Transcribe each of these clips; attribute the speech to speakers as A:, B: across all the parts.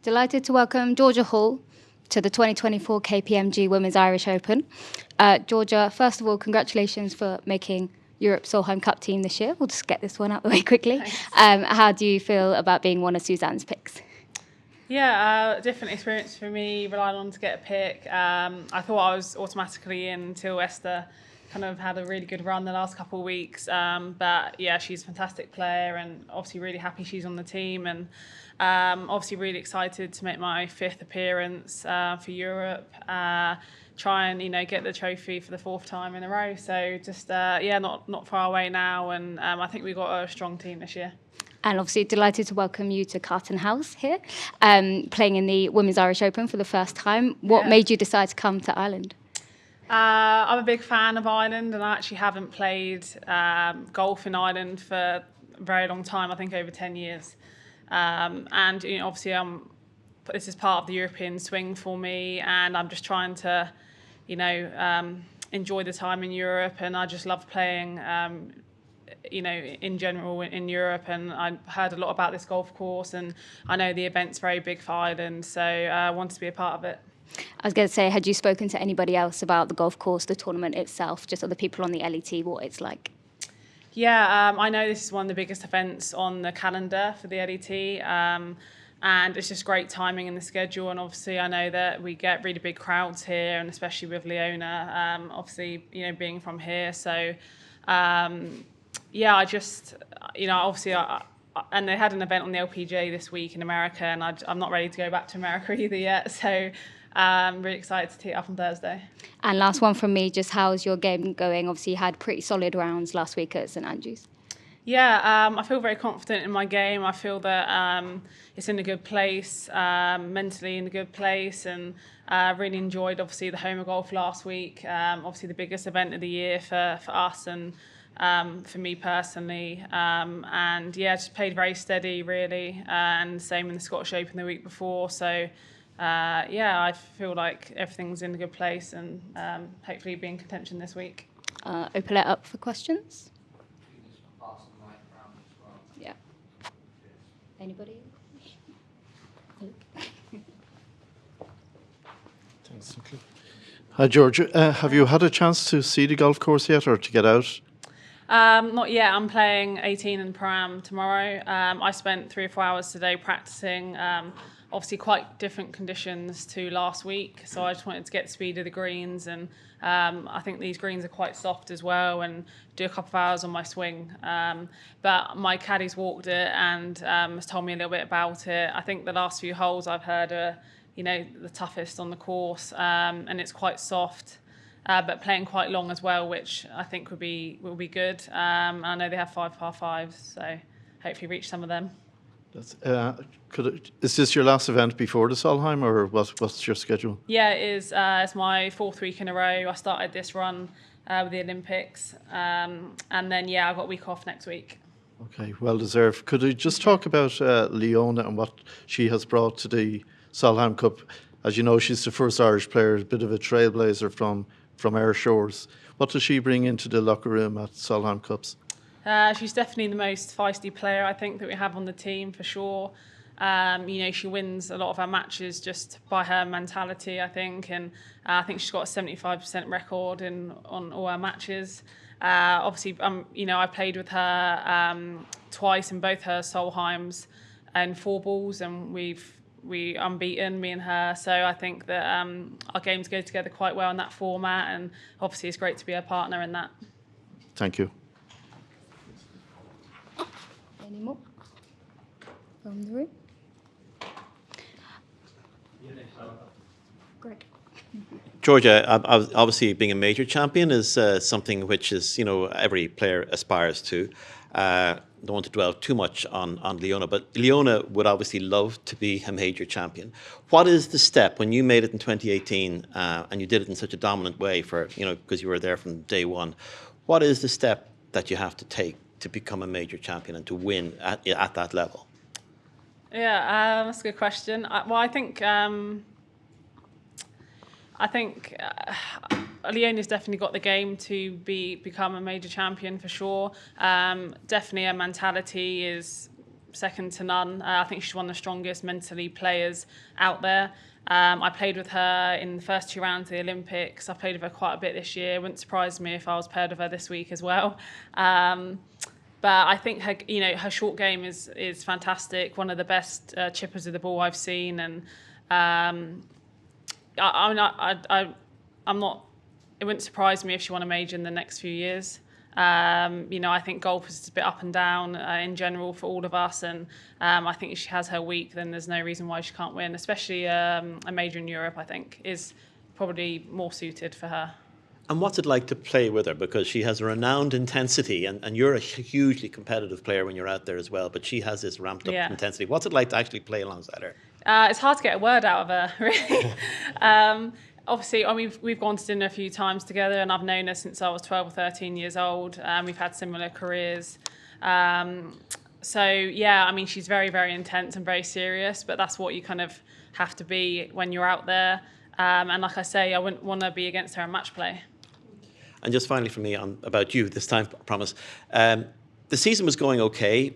A: Delighted to welcome Georgia Hall to the 2024 KPMG Women's Irish Open. Georgia, first of all, congratulations for making Europe Solheim Cup team this year. We'll just get this one out of the way quickly. How do you feel about being one of Suzanne's picks?
B: Yeah, different experience for me, relying on to get a pick. I thought I was automatically in until Esther kind of had a really good run the last couple of weeks. But yeah, she's a fantastic player and obviously really happy she's on the team, and obviously really excited to make my 5th appearance for Europe. Try and get the trophy for the 4th time in a row. So just not far away now, and I think we've got a strong team this year.
A: And obviously delighted to welcome you to Carton House here, playing in the Women's Irish Open for the first time. What made you decide to come to Ireland?
B: I'm a big fan of Ireland, and I actually haven't played golf in Ireland for a very long time, I think over 10 years. And obviously this is part of the European swing for me, and I'm just trying to enjoy the time in Europe, and I just love playing in general in Europe, and I heard a lot about this golf course, and I know the event's very big for Ireland, so I wanted to be a part of it.
A: I was going to say, had you spoken to anybody else about the golf course, the tournament itself, just other people on the LET, what it's like?
B: Yeah, I know this is one of the biggest events on the calendar for the LET, and it's just great timing in the schedule, and obviously I know that we get really big crowds here, and especially with Leona, obviously being from here, so I just obviously and they had an event on the LPGA this week in America, and I'm not ready to go back to America either yet, so I'm really excited to tee it up on Thursday.
A: And last one from me, just how's your game going? Obviously you had pretty solid rounds last week at St Andrews.
B: Yeah, I feel very confident in my game. I feel that it's in a good place, mentally in a good place, and really enjoyed obviously the Home of Golf last week. Obviously the biggest event of the year for us and for me personally. And yeah, just played very steady really, and same in the Scottish Open the week before. So I feel like everything's in a good place, and hopefully be in contention this week.
A: Open it up for questions. Yeah. Anybody?
C: Thanks. Hi, George. Have you had a chance to see the golf course yet, or to get out?
B: Not yet. I'm playing 18 in Pram tomorrow. I spent 3 or 4 hours today practicing. Obviously quite different conditions to last week, so I just wanted to get the speed of the greens, and I think these greens are quite soft as well, and do a couple of hours on my swing. But my caddy's walked it and has told me a little bit about it. I think the last few holes I've heard are the toughest on the course, and it's quite soft. But playing quite long as well, which I think will be good. I know they have 5 par 5s, so hopefully reach some of them.
C: Is this your last event before the Solheim, or what's your schedule?
B: Yeah, it is. It's my 4th week in a row. I started this run with the Olympics, and then I got a week off next week.
C: Okay, well deserved. Could you just talk about Leona and what she has brought to the Solheim Cup? As you know, she's the first Irish player, a bit of a trailblazer from our shores. What does she bring into the locker room at Solheim Cups?
B: She's definitely the most feisty player I think that we have on the team for sure. She wins a lot of our matches just by her mentality, I think, and I think she's got a 75% record on all our matches. Obviously, I played with her twice in both her Solheims and 4 balls, and we unbeaten, me and her. So I think that our games go together quite well in that format, and obviously it's great to be a partner in that.
C: Thank you.
A: Any more from the room? Greg.
D: Georgia, obviously being a major champion is something which is, every player aspires to. Don't want to dwell too much on Leona, but Leona would obviously love to be a major champion. What is the step when you made it in 2018 and you did it in such a dominant way because you were there from day one? What is the step that you have to take to become a major champion and to win at that level?
B: Yeah, that's a good question. I think Leona's definitely got the game to become a major champion for sure. Definitely her mentality is second to none. I think she's one of the strongest mentally players out there. I played with her in the first 2 rounds of the Olympics. I played with her quite a bit this year. Wouldn't surprise me if I was paired with her this week as well. But I think her short game is fantastic. One of the best chippers of the ball I've seen, and I'm not. It wouldn't surprise me if she won a major in the next few years. I think golf is a bit up and down in general for all of us, and I think if she has her week, then there's no reason why she can't win. Especially a major in Europe, I think, is probably more suited for her.
D: And what's it like to play with her? Because she has a renowned intensity, and you're a hugely competitive player when you're out there as well, but she has this ramped up intensity. What's it like to actually play alongside her?
B: It's hard to get a word out of her, really. Obviously, we've gone to dinner a few times together, and I've known her since I was 12 or 13 years old. We've had similar careers. She's very, very intense and very serious, but that's what you kind of have to be when you're out there. And like I say, I wouldn't want to be against her in match play.
D: And just finally for me about you this time, I promise. The season was going okay,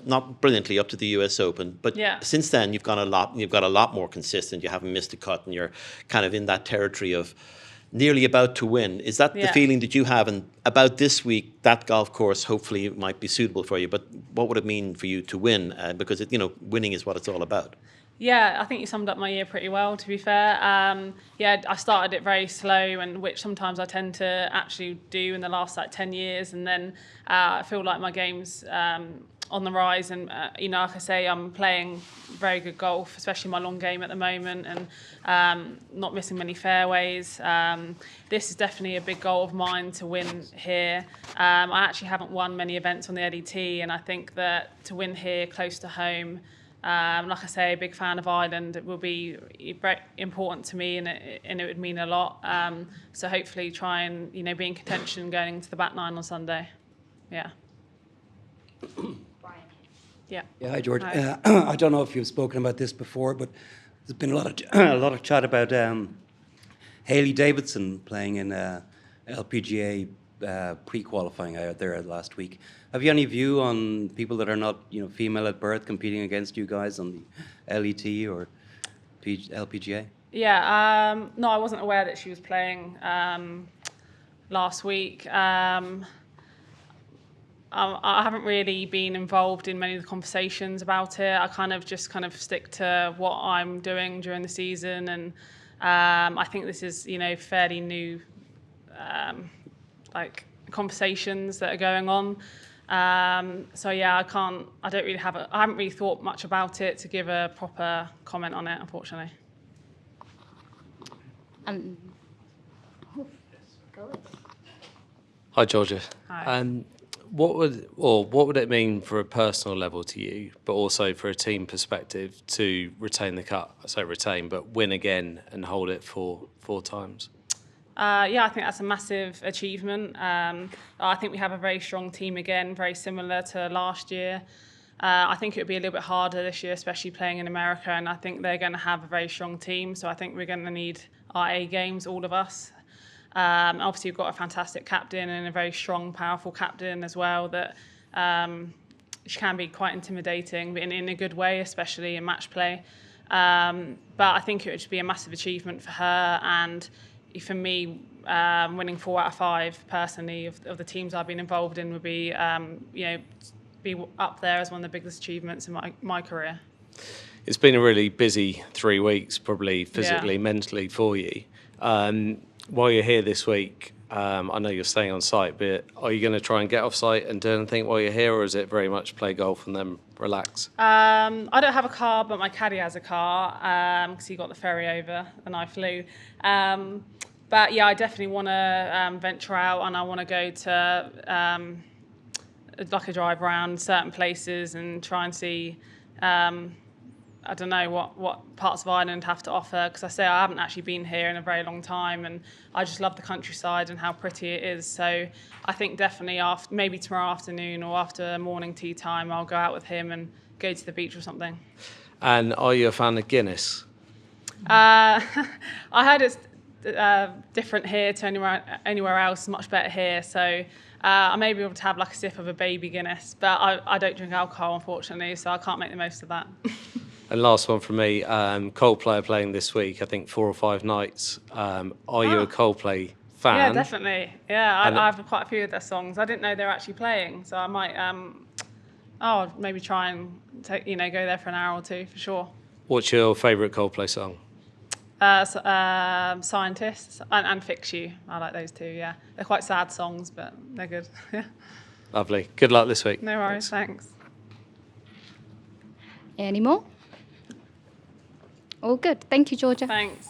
D: not brilliantly up to the US Open, but since then you've got a lot more consistent. You haven't missed a cut, and you're kind of in that territory of nearly about to win. Is that the feeling that you have? And about this week, that golf course hopefully might be suitable for you. But what would it mean for you to win? Because winning is what it's all about.
B: Yeah, I think you summed up my year pretty well, to be fair. I started it very slow, and which sometimes I tend to actually do in the last 10 years. And then I feel like my game's on the rise. And, like I say, I'm playing very good golf, especially my long game at the moment, and not missing many fairways. This is definitely a big goal of mine to win here. I actually haven't won many events on the LET, and I think that to win here close to home, like I say, a big fan of Ireland. It will be very important to me, and it would mean a lot. So hopefully try and be in contention going into the back nine on Sunday. Yeah.
A: Brian.
B: Yeah.
E: Yeah, hi George.
B: Hi.
E: I don't know if you've spoken about this before, but there's been a lot of chat about Hayley Davidson playing in LPGA pre-qualifying out there last week. Have you any view on people that are not, female at birth competing against you guys on the LET or LPGA?
B: Yeah. No, I wasn't aware that she was playing last week. I haven't really been involved in many of the conversations about it. I kind of stick to what I'm doing during the season, and I think this is fairly new conversations that are going on. I haven't really thought much about it to give a proper comment on it, unfortunately.
A: Go ahead.
F: Hi, Georgia.
B: Hi.
F: What would it mean for a personal level to you, but also for a team perspective, to retain the cut? I say retain, but win again and hold it for 4 times?
B: I think that's a massive achievement. I think we have a very strong team again, very similar to last year. I think it would be a little bit harder this year, especially playing in America, and I think they're going to have a very strong team, so I think we're going to need our A games, all of us. Obviously, we've got a fantastic captain and a very strong, powerful captain as well that she can be quite intimidating, but in a good way, especially in match play. But I think it would just be a massive achievement for her, and for me, winning 4 out of 5 personally of the teams I've been involved in would be, be up there as one of the biggest achievements in my career.
F: It's been a really busy 3 weeks, probably physically, mentally for you. While you're here this week, I know you're staying on site, but are you going to try and get off site and do anything while you're here, or is it very much play golf and then relax?
B: I don't have a car, but my caddy has a car because he got the ferry over and I flew. But yeah, I definitely want to venture out, and I want to go to like a drive around certain places and try and see. I don't know what parts of Ireland have to offer, because I haven't actually been here in a very long time, and I just love the countryside and how pretty it is. So I think definitely maybe tomorrow afternoon or after morning tea time, I'll go out with him and go to the beach or something.
F: And are you a fan of Guinness?
B: I heard it's different here to anywhere else, much better here. So I may be able to have like a sip of a baby Guinness, but I don't drink alcohol, unfortunately, so I can't make the most of that.
F: And last one from me, Coldplay are playing this week, I think 4 or 5 nights. Are you a Coldplay fan?
B: Yeah, definitely. Yeah,
F: And-
B: I have quite a few of their songs. I didn't know they were actually playing, so I might, maybe try and take, go there for an hour or two for sure.
F: What's your favourite Coldplay song?
B: Scientists and Fix You. I like those two. Yeah, they're quite sad songs, but they're good. Yeah.
F: Lovely. Good luck this week.
B: No worries. Thanks.
A: Any more? All good. Thank you, Georgia.
B: Thanks.